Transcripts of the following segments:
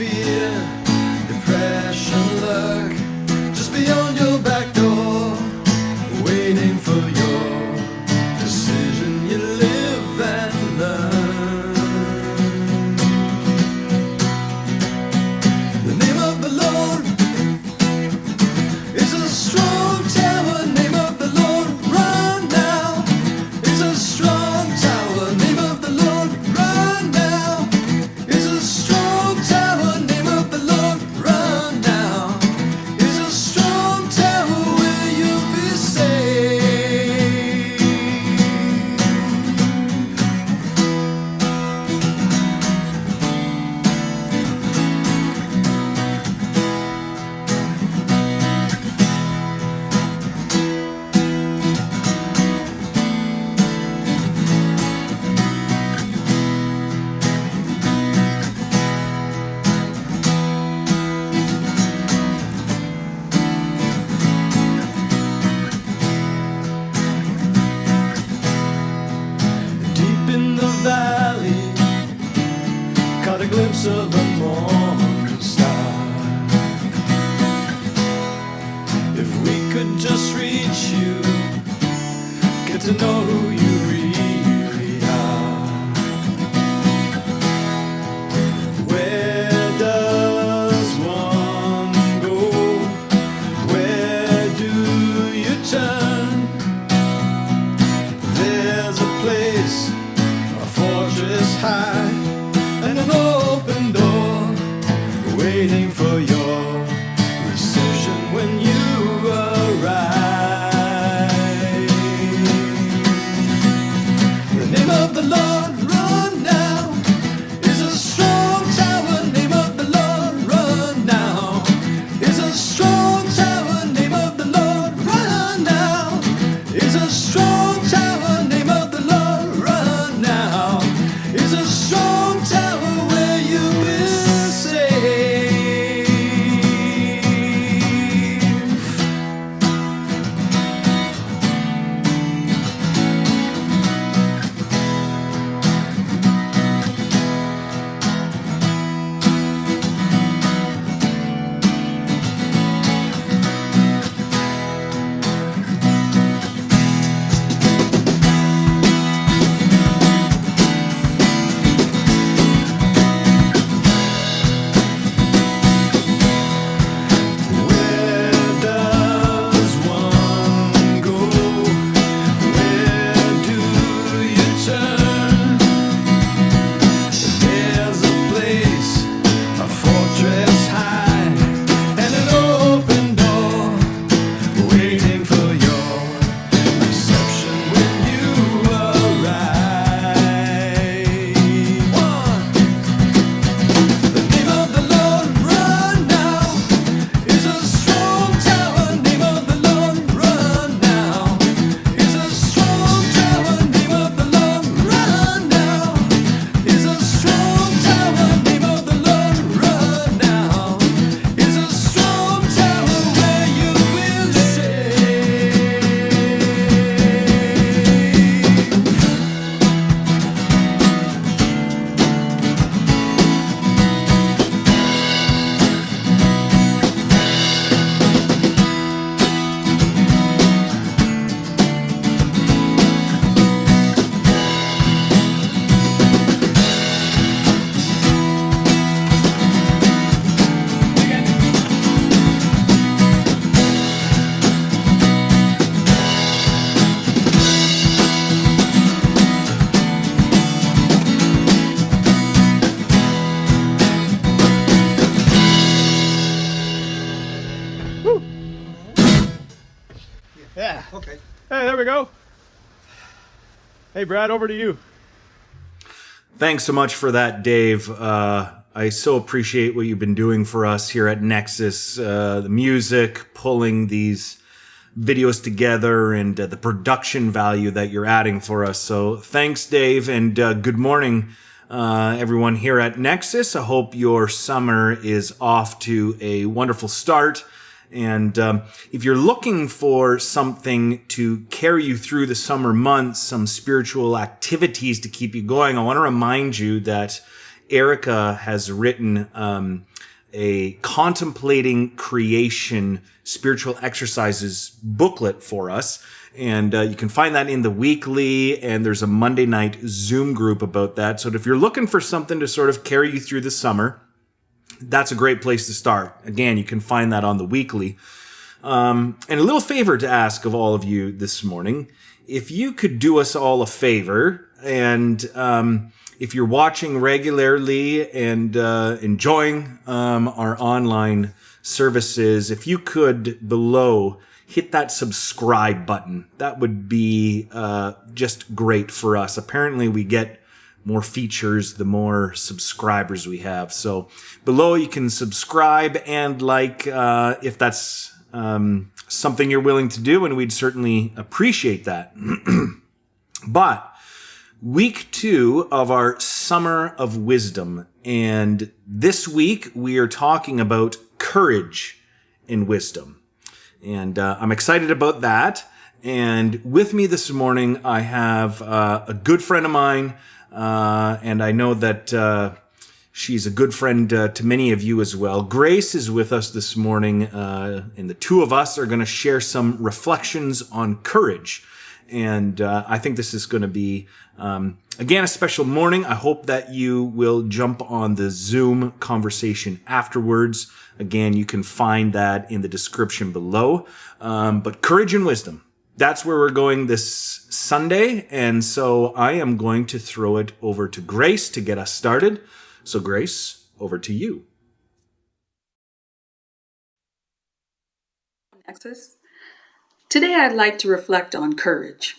fear, depression lurk just beyond your back door, waiting for your decision. You live and learn. The name of the Lord is a strong tower. Name of the Lord, run now. Is a strong tower. Name of the Lord, run now. Is a strong tower. Name of the Lord, run now. Is a strong tower where you'll be safe. Deep in the valley, caught a glimpse of the morning star. If we could just reach you, get to know who you really are. Where does one go? Where do you turn? There's a place, a fortress high, and an open door, waiting for your reception when you arrive. The name of the Lord, run now, is a strong tower. Name of the Lord, run now, is a strong tower. Name of the Lord, run now, is a strong tower. Name of the Lord, run now, is a strong tower where you will save. Where does one go? Where do you turn? There's a place, a fortress high, and an open door, waiting for your reception when you arrive. One. The name of the Lord, run now, is a strong tower. Name of the Lord, run now, is a strong tower. Name of the Lord, run now, is a strong tower. Name of the Lord, run now, is a strong tower where you will save. Yeah. Okay. Hey, there we go. Hey, Brad, over to you. Thanks so much for that, Dave. I so appreciate what you've been doing for us here at Nexus. The music, pulling these videos together, and the production value that you're adding for us. So thanks, Dave, and good morning, everyone here at Nexus. I hope your summer is off to a wonderful start. And if you're looking for something to carry you through the summer months, some spiritual activities to keep you going, I want to remind you that Erica has written a contemplating creation spiritual exercises booklet for us. And you can find that in the weekly, and there's a Monday night Zoom group about that. So if you're looking for something to sort of carry you through the summer, that's a great place to start. Again, you can find that on the weekly. And a little favor to ask of all of you this morning. If you could do us all a favor, and if you're watching regularly and enjoying our online services, if you could below hit that subscribe button, that would be just great for us. Apparently we get more features the more subscribers we have. So below you can subscribe and like if that's something you're willing to do, and we'd certainly appreciate that. But week 2 of our Summer of Wisdom, and this week we are talking about courage and wisdom. And I'm excited about that. And with me this morning, I have a good friend of mine, and I know that she's a good friend to many of you as well. Grace is with us this morning, and the two of us are going to share some reflections on courage. And I think this is going to be, again, a special morning. I hope that you will jump on the Zoom conversation afterwards. Again, you can find that in the description below. But courage and wisdom, that's where we're going this Sunday. And so I am going to throw it over to Grace to get us started. So Grace, over to you. Nexus. Today I'd like to reflect on courage.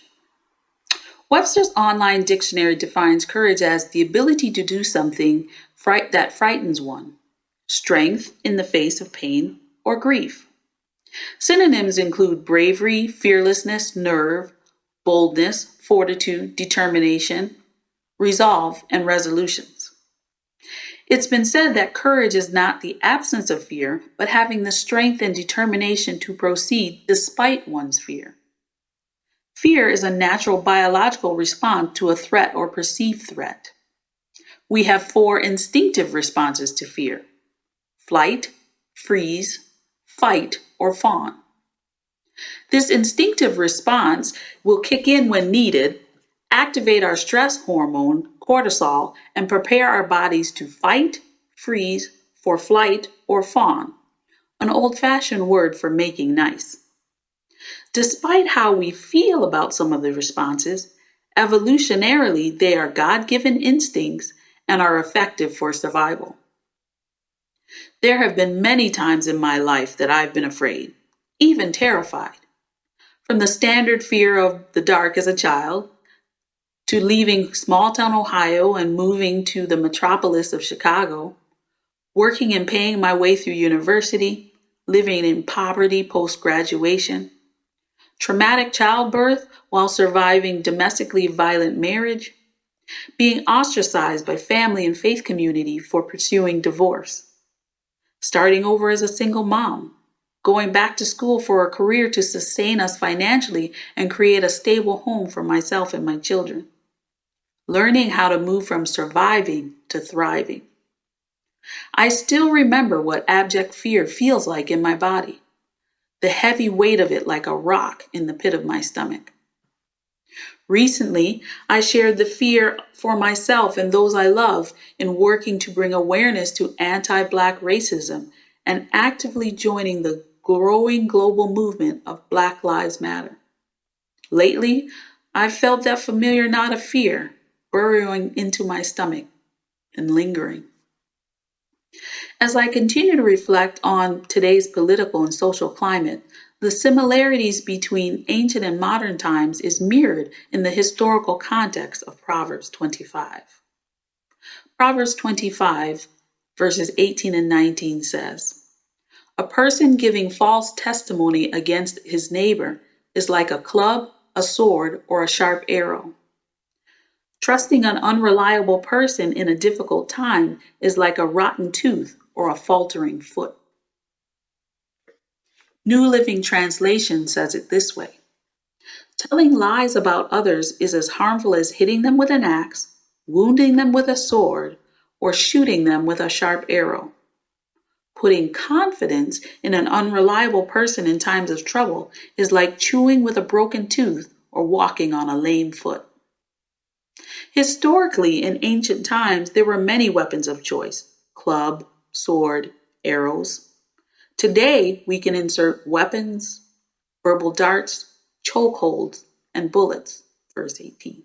Webster's online dictionary defines courage as the ability to do something that frightens one, strength in the face of pain or grief. Synonyms include bravery, fearlessness, nerve, boldness, fortitude, determination, resolve, and resolutions. It's been said that courage is not the absence of fear, but having the strength and determination to proceed despite one's fear. Fear is a natural biological response to a threat or perceived threat. We have 4 instinctive responses to fear: flight, freeze, fight, or fawn. This instinctive response will kick in when needed, activate our stress hormone, cortisol, and prepare our bodies to fight, freeze, for flight, or fawn, an old-fashioned word for making nice. Despite how we feel about some of the responses, evolutionarily they are God-given instincts and are effective for survival. There have been many times in my life that I've been afraid, even terrified. From the standard fear of the dark as a child, to leaving small-town Ohio and moving to the metropolis of Chicago, working and paying my way through university, living in poverty post-graduation, traumatic childbirth while surviving domestically violent marriage, being ostracized by family and faith community for pursuing divorce, starting over as a single mom, going back to school for a career to sustain us financially and create a stable home for myself and my children, learning how to move from surviving to thriving. I still remember what abject fear feels like in my body, the heavy weight of it like a rock in the pit of my stomach. Recently, I shared the fear for myself and those I love in working to bring awareness to anti-Black racism and actively joining the growing global movement of Black Lives Matter. Lately, I've felt that familiar knot of fear burrowing into my stomach and lingering. As I continue to reflect on today's political and social climate, the similarities between ancient and modern times is mirrored in the historical context of Proverbs 25. Proverbs 25, verses 18 and 19 says, "A person giving false testimony against his neighbor is like a club, a sword, or a sharp arrow. Trusting an unreliable person in a difficult time is like a rotten tooth or a faltering foot." New Living Translation says it this way: "Telling lies about others is as harmful as hitting them with an axe, wounding them with a sword, or shooting them with a sharp arrow. Putting confidence in an unreliable person in times of trouble is like chewing with a broken tooth or walking on a lame foot. Historically, in ancient times, there were many weapons of choice: club, sword, arrows. Today, we can insert weapons, verbal darts, chokeholds, and bullets. Verse 18.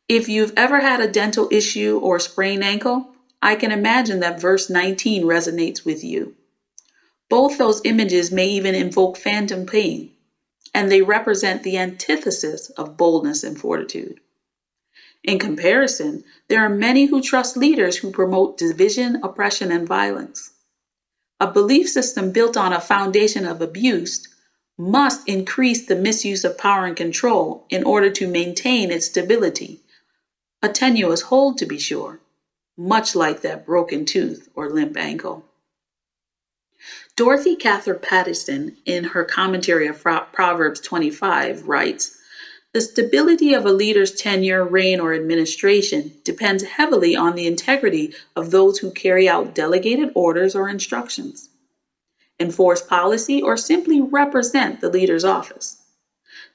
If you've ever had a dental issue or sprained ankle, I can imagine that verse 19 resonates with you. Both those images may even invoke phantom pain, and they represent the antithesis of boldness and fortitude. In comparison, there are many who trust leaders who promote division, oppression, and violence. A belief system built on a foundation of abuse must increase the misuse of power and control in order to maintain its stability. A tenuous hold, to be sure, much like that broken tooth or limp ankle. Dorothy Cather Patterson, in her commentary of Proverbs 25, writes, "The stability of a leader's tenure, reign, or administration depends heavily on the integrity of those who carry out delegated orders or instructions, enforce policy, or simply represent the leader's office.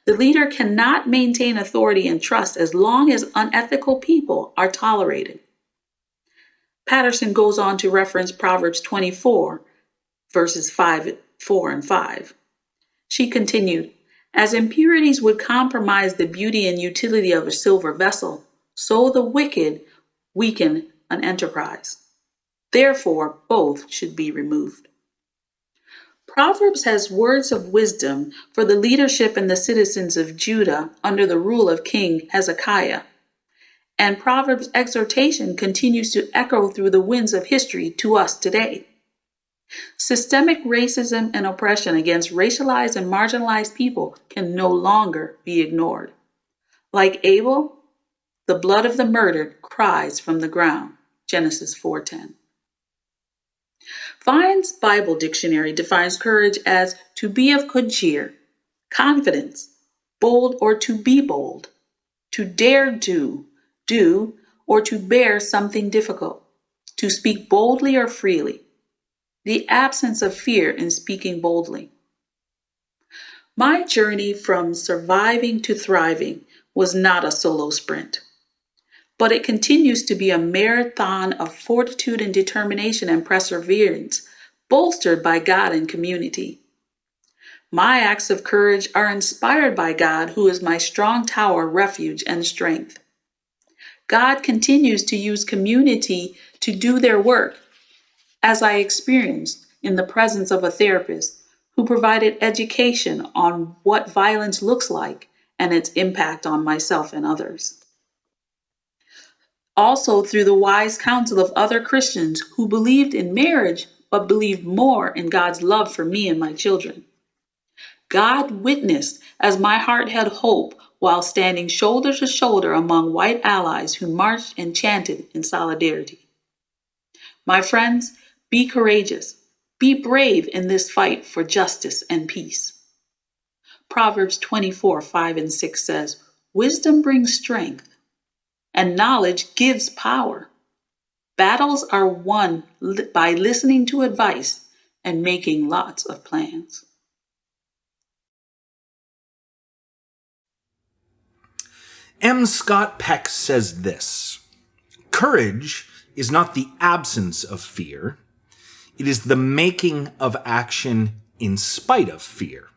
The leader cannot maintain authority and trust as long as unethical people are tolerated." Patterson goes on to reference Proverbs 24, verses 4 and 5. She continued, "As impurities would compromise the beauty and utility of a silver vessel, so the wicked weaken an enterprise. Therefore, both should be removed." Proverbs has words of wisdom for the leadership and the citizens of Judah under the rule of King Hezekiah. And Proverbs' exhortation continues to echo through the winds of history to us today. Systemic racism and oppression against racialized and marginalized people can no longer be ignored. Like Abel, the blood of the murdered cries from the ground. Genesis 4:10. Vine's Bible Dictionary defines courage as to be of good cheer, confidence, bold or to be bold, to dare do, or to bear something difficult, to speak boldly or freely, the absence of fear in speaking boldly. My journey from surviving to thriving was not a solo sprint, but it continues to be a marathon of fortitude and determination and perseverance, bolstered by God and community. My acts of courage are inspired by God, who is my strong tower, refuge, and strength. God continues to use community to do their work, as I experienced in the presence of a therapist who provided education on what violence looks like and its impact on myself and others. Also through the wise counsel of other Christians who believed in marriage but believed more in God's love for me and my children. God witnessed as my heart had hope while standing shoulder to shoulder among white allies who marched and chanted in solidarity. My friends, be courageous, be brave in this fight for justice and peace. Proverbs 24:5 and 6 says, "Wisdom brings strength, and knowledge gives power. Battles are won by listening to advice and making lots of plans." M. Scott Peck says this: "Courage is not the absence of fear. It is the making of action in spite of fear."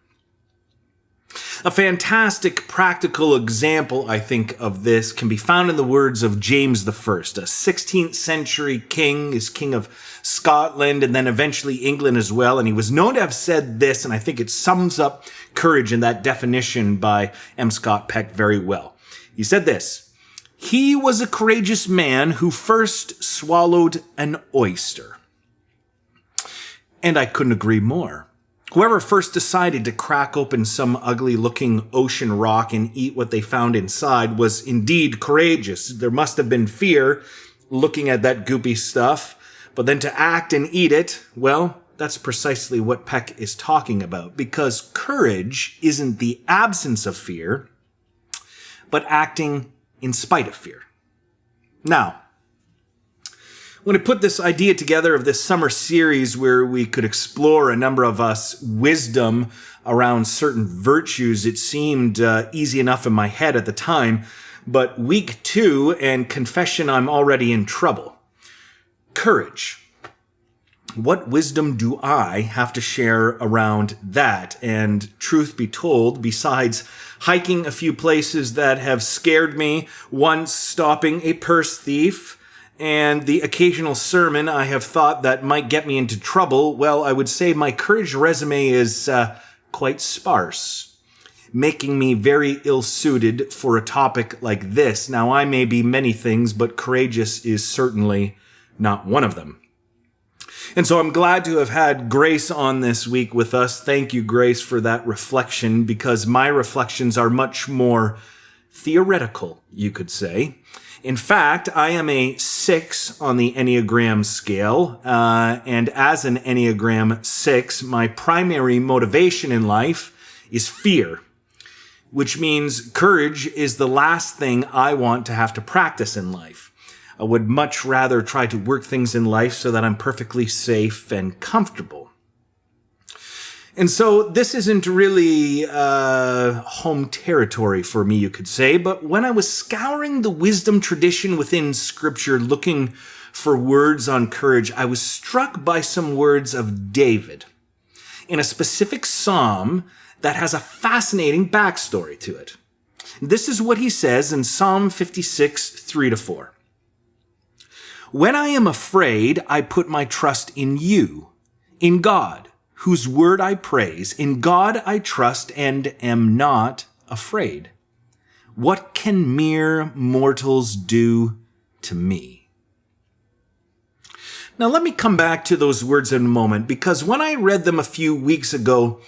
A fantastic practical example, I think, of this can be found in the words of James I, a 16th century king, is king of Scotland and then eventually England as well. And he was known to have said this, and I think it sums up courage in that definition by M. Scott Peck very well. He said this: "He was a courageous man who first swallowed an oyster." And I couldn't agree more. Whoever first decided to crack open some ugly-looking ocean rock and eat what they found inside was indeed courageous. There must have been fear looking at that goopy stuff, but then to act and eat it, well, that's precisely what Peck is talking about, because courage isn't the absence of fear, but acting in spite of fear. Now, When I put this idea together of this summer series where we could explore a number of us wisdom around certain virtues, it seemed easy enough in my head at the time. But week 2 and confession, I'm already in trouble. Courage. What wisdom do I have to share around that? And truth be told, besides hiking a few places that have scared me, once stopping a purse thief, and the occasional sermon I have thought that might get me into trouble, well, I would say my courage resume is quite sparse, making me very ill-suited for a topic like this. Now, I may be many things, but courageous is certainly not one of them. And so I'm glad to have had Grace on this week with us. Thank you, Grace, for that reflection, because my reflections are much more theoretical, you could say. In fact, I am a 6 on the Enneagram scale, and as an Enneagram 6, my primary motivation in life is fear, which means courage is the last thing I want to have to practice in life. I would much rather try to work things in life so that I'm perfectly safe and comfortable. And so this isn't really home territory for me, you could say, but when I was scouring the wisdom tradition within Scripture looking for words on courage, I was struck by some words of David in a specific psalm that has a fascinating backstory to it. This is what he says in Psalm 56, 3-4. When I am afraid, I put my trust in you, in God, whose word I praise. In God I trust and am not afraid. What can mere mortals do to me? Now let me come back to those words in a moment, because when I read them a few weeks ago,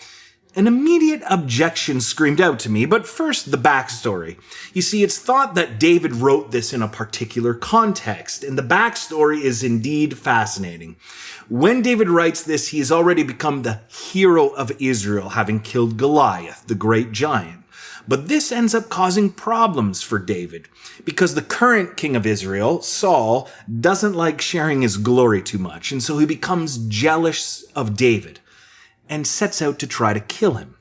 an immediate objection screamed out to me, but first the backstory. You see, it's thought that David wrote this in a particular context, and the backstory is indeed fascinating. When David writes this, he has already become the hero of Israel, having killed Goliath, the great giant. But this ends up causing problems for David, because the current king of Israel, Saul, doesn't like sharing his glory too much, and so he becomes jealous of David and sets out to try to kill him.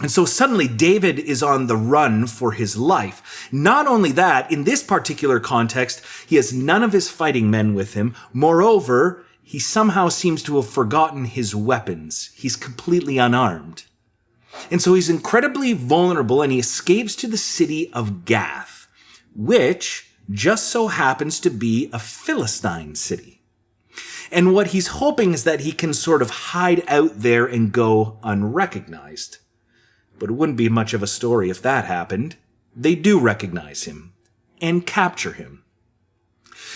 And so suddenly David is on the run for his life. Not only that, in this particular context, he has none of his fighting men with him. Moreover, he somehow seems to have forgotten his weapons. He's completely unarmed. And so he's incredibly vulnerable, and he escapes to the city of Gath, which just so happens to be a Philistine city. And what he's hoping is that he can sort of hide out there and go unrecognized. But it wouldn't be much of a story if that happened. They do recognize him and capture him.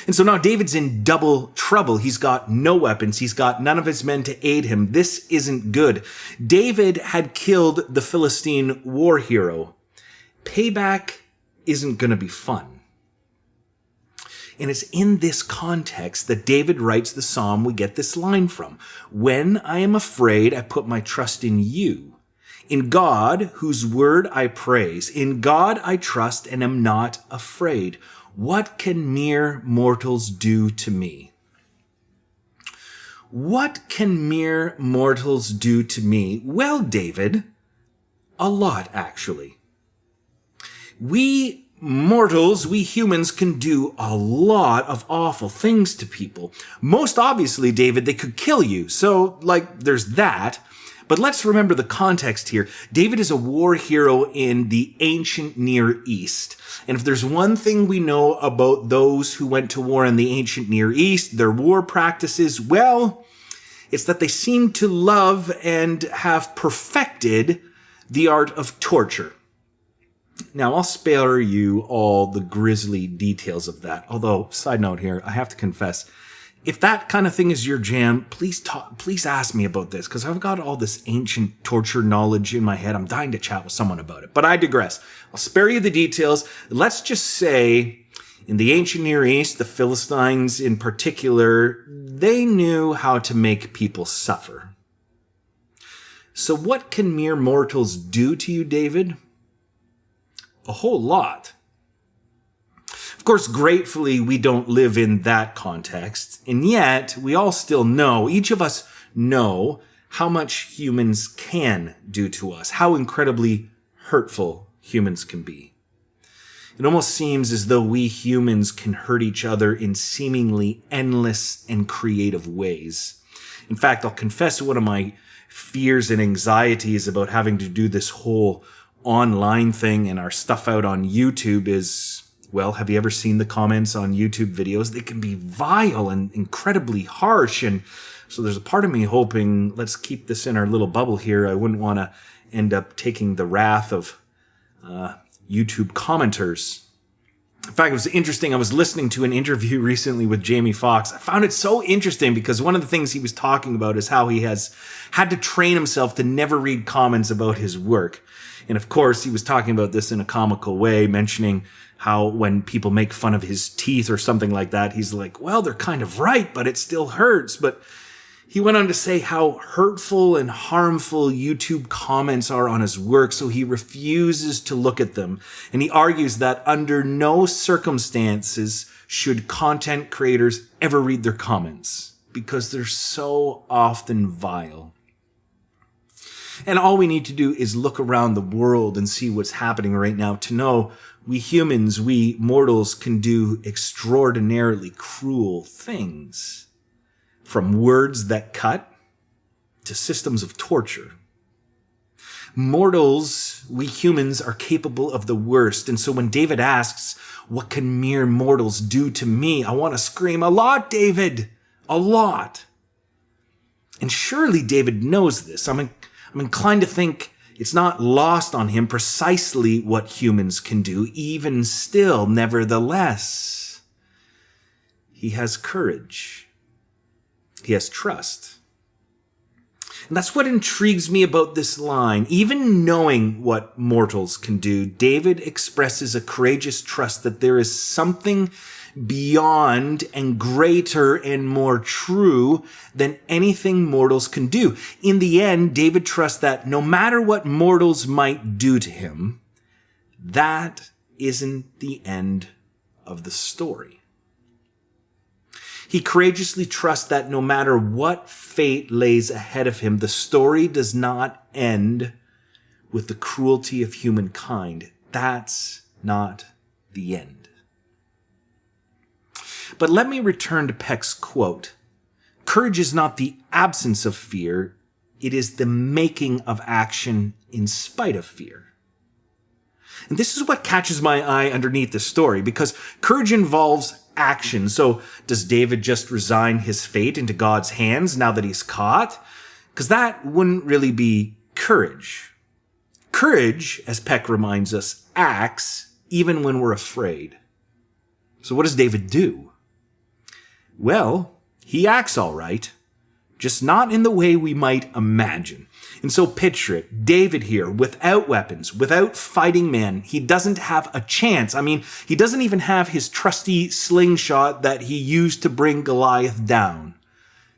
And so now David's in double trouble. He's got no weapons. He's got none of his men to aid him. This isn't good. David had killed the Philistine war hero. Payback isn't going to be fun. And it's in this context that David writes the psalm we get this line from. When I am afraid, I put my trust in you. In God, whose word I praise. In God I trust and am not afraid. What can mere mortals do to me? What can mere mortals do to me? Well, David, a lot, actually. We mortals, we humans, can do a lot of awful things to people. Most obviously, David, they could kill you. So, there's that. But let's remember the context here. David is a war hero in the ancient Near East. And if there's one thing we know about those who went to war in the ancient Near East, their war practices, well, it's that they seem to love and have perfected the art of torture. Now, I'll spare you all the grisly details of that. Although, side note here, I have to confess, if that kind of thing is your jam, please ask me about this, because I've got all this ancient torture knowledge in my head. I'm dying to chat with someone about it. But I digress. I'll spare you the details. Let's just say, in the ancient Near East, the Philistines in particular, they knew how to make people suffer. So what can mere mortals do to you, David? A whole lot. Of course, gratefully, we don't live in that context. And yet, we all still know, each of us know, how much humans can do to us, how incredibly hurtful humans can be. It almost seems as though we humans can hurt each other in seemingly endless and creative ways. In fact, I'll confess one of my fears and anxieties about having to do this whole online thing and our stuff out on YouTube is, well, have you ever seen the comments on YouTube videos? They can be vile and incredibly harsh. And so there's a part of me hoping, let's keep this in our little bubble here. I wouldn't want to end up taking the wrath of YouTube commenters. In fact, it was interesting. I was listening to an interview recently with Jamie Foxx. I found it so interesting because one of the things he was talking about is how he has had to train himself to never read comments about his work. And of course, he was talking about this in a comical way, mentioning how when people make fun of his teeth or something like that, he's like, well, they're kind of right, but it still hurts. But he went on to say how hurtful and harmful YouTube comments are on his work, so he refuses to look at them. And he argues that under no circumstances should content creators ever read their comments, because they're so often vile. And all we need to do is look around the world and see what's happening right now to know we humans, we mortals, can do extraordinarily cruel things. From words that cut to systems of torture. Mortals, we humans, are capable of the worst. And so when David asks, what can mere mortals do to me? I want to scream, a lot, David, a lot. And surely David knows this. I'm inclined to think it's not lost on him precisely what humans can do, even still, nevertheless. He has courage. He has trust. And that's what intrigues me about this line. Even knowing what mortals can do, David expresses a courageous trust that there is something beyond and greater and more true than anything mortals can do. In the end, David trusts that no matter what mortals might do to him, that isn't the end of the story. He courageously trusts that no matter what fate lays ahead of him, the story does not end with the cruelty of humankind. That's not the end. But let me return to Peck's quote. Courage is not the absence of fear. It is the making of action in spite of fear. And this is what catches my eye underneath the story, because courage involves action. So does David just resign his fate into God's hands now that he's caught? Because that wouldn't really be courage. Courage, as Peck reminds us, acts even when we're afraid. So what does David do? Well, he acts all right, just not in the way we might imagine. And so picture it, David here, without weapons, without fighting men, he doesn't have a chance. I mean, he doesn't even have his trusty slingshot that he used to bring Goliath down.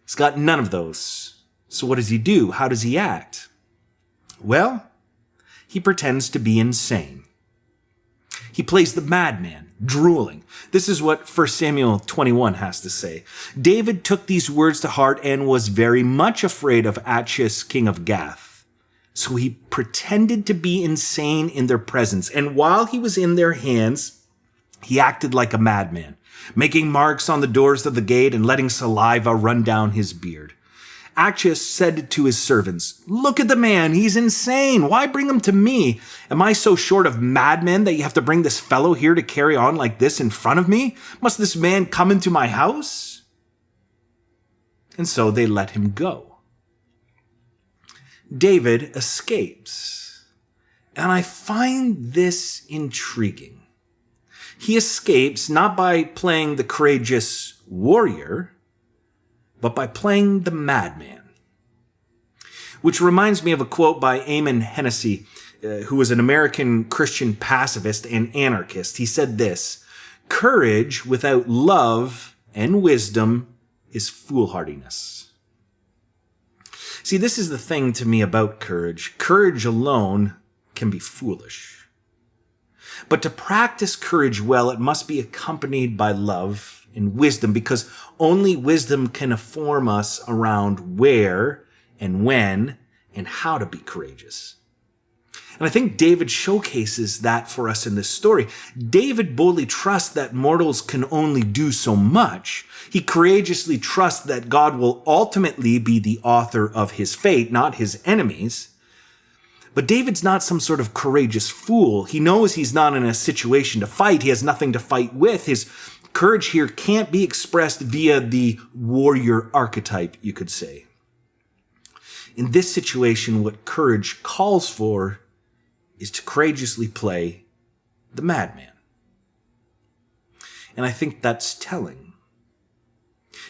He's got none of those. So what does he do? How does he act? Well, he pretends to be insane. He plays the madman, drooling. This is what 1 Samuel 21 has to say. David took these words to heart and was very much afraid of Achish, king of Gath. So he pretended to be insane in their presence. And while he was in their hands, he acted like a madman, making marks on the doors of the gate and letting saliva run down his beard. Achish said to his servants, "Look at the man, he's insane. Why bring him to me? Am I so short of madmen that you have to bring this fellow here to carry on like this in front of me? Must this man come into my house?" And so they let him go. David escapes. And I find this intriguing. He escapes not by playing the courageous warrior, but by playing the madman. Which reminds me of a quote by Eamon Hennessy, who was an American Christian pacifist and anarchist. He said this, "Courage without love and wisdom is foolhardiness." See, this is the thing to me about courage. Courage alone can be foolish. But to practice courage well, it must be accompanied by love and wisdom, because only wisdom can inform us around where and when and how to be courageous. And I think David showcases that for us in this story. David boldly trusts that mortals can only do so much. He courageously trusts that God will ultimately be the author of his fate, not his enemies. But David's not some sort of courageous fool. He knows he's not in a situation to fight. He has nothing to fight with. His courage here can't be expressed via the warrior archetype, you could say. In this situation, what courage calls for is to courageously play the madman. And I think that's telling.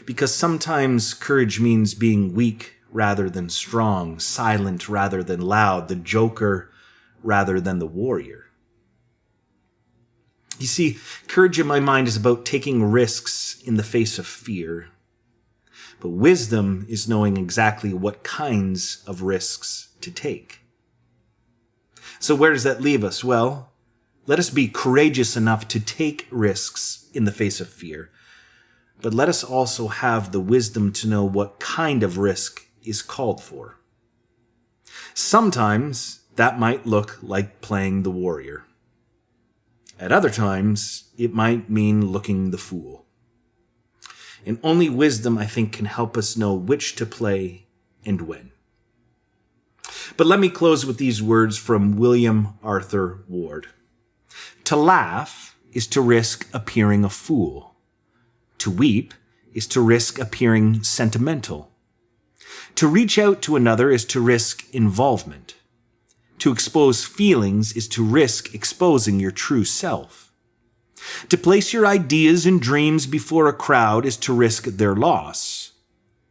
Because sometimes courage means being weak rather than strong, silent rather than loud, the joker rather than the warrior. You see, courage in my mind is about taking risks in the face of fear. But wisdom is knowing exactly what kinds of risks to take. So where does that leave us? Well, let us be courageous enough to take risks in the face of fear. But let us also have the wisdom to know what kind of risk is called for. Sometimes that might look like playing the warrior. At other times, it might mean looking the fool. And only wisdom, I think, can help us know which to play and when. But let me close with these words from William Arthur Ward. To laugh is to risk appearing a fool. To weep is to risk appearing sentimental. To reach out to another is to risk involvement. To expose feelings is to risk exposing your true self. To place your ideas and dreams before a crowd is to risk their loss.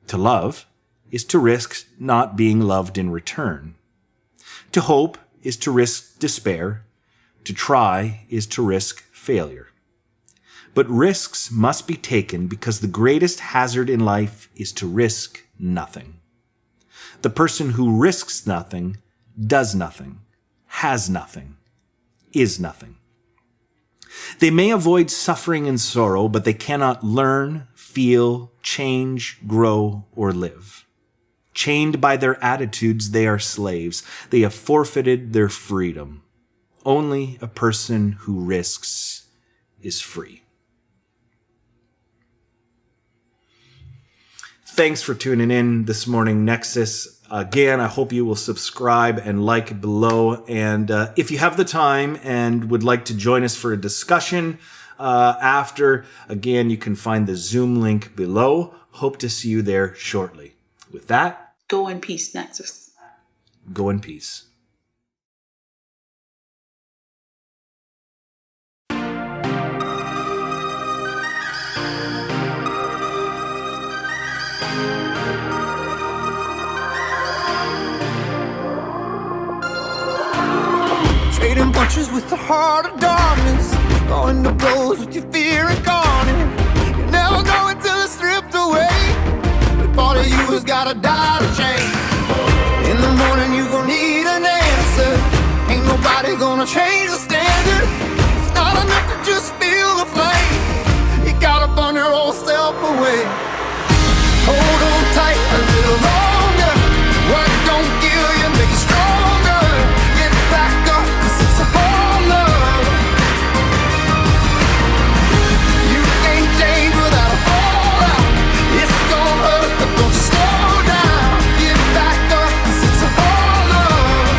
To love is to risk not being loved in return. To hope is to risk despair. To try is to risk failure. But risks must be taken because the greatest hazard in life is to risk nothing. The person who risks nothing, does nothing, has nothing, is nothing. They may avoid suffering and sorrow, but they cannot learn, feel, change, grow, or live. Chained by their attitudes, they are slaves. They have forfeited their freedom. Only a person who risks is free. Thanks for tuning in this morning, Nexus. Again, I hope you will subscribe and like below. And if you have the time and would like to join us for a discussion after, again, you can find the Zoom link below. Hope to see you there shortly. With that, Go in peace, Nexus. go in peace. Trading punches with the heart of darkness, going to blows with your fear incarnate. You never know until it's stripped away. But part of you has gotta die to change. In the morning you gon' need an answer. Ain't nobody gonna change the standard. It's not enough to just feel the flame. You gotta burn your old self away. Hold on tight a little longer. What don't kill you make you stronger. Get back up, 'cause it's a whole love. You can't change without a fallout. It's gon' hurt, but don't slow down. Get back up, 'cause it's a whole love.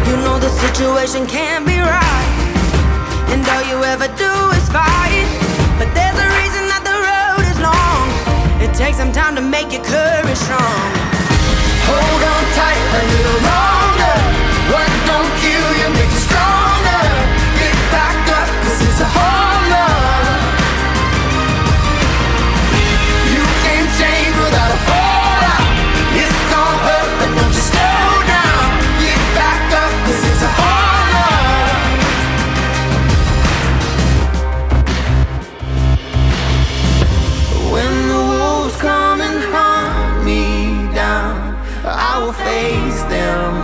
You know the situation can't be right, and all you ever do is fight. But there's a reason that the road is long. It takes some time to make your courage strong. Hold on tight a little longer. What don't kill you make you stronger. Get back up, 'cause it's a whole love. You can't change without a fallout. It's gon' hurt, but don't you slow down. Get back up, 'cause it's a whole love. When the wolves come and hunt me down, I will face them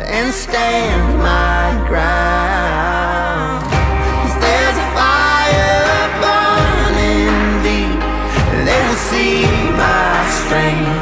and stand my ground. 'Cause there's a fire burning deep, they will see my strength.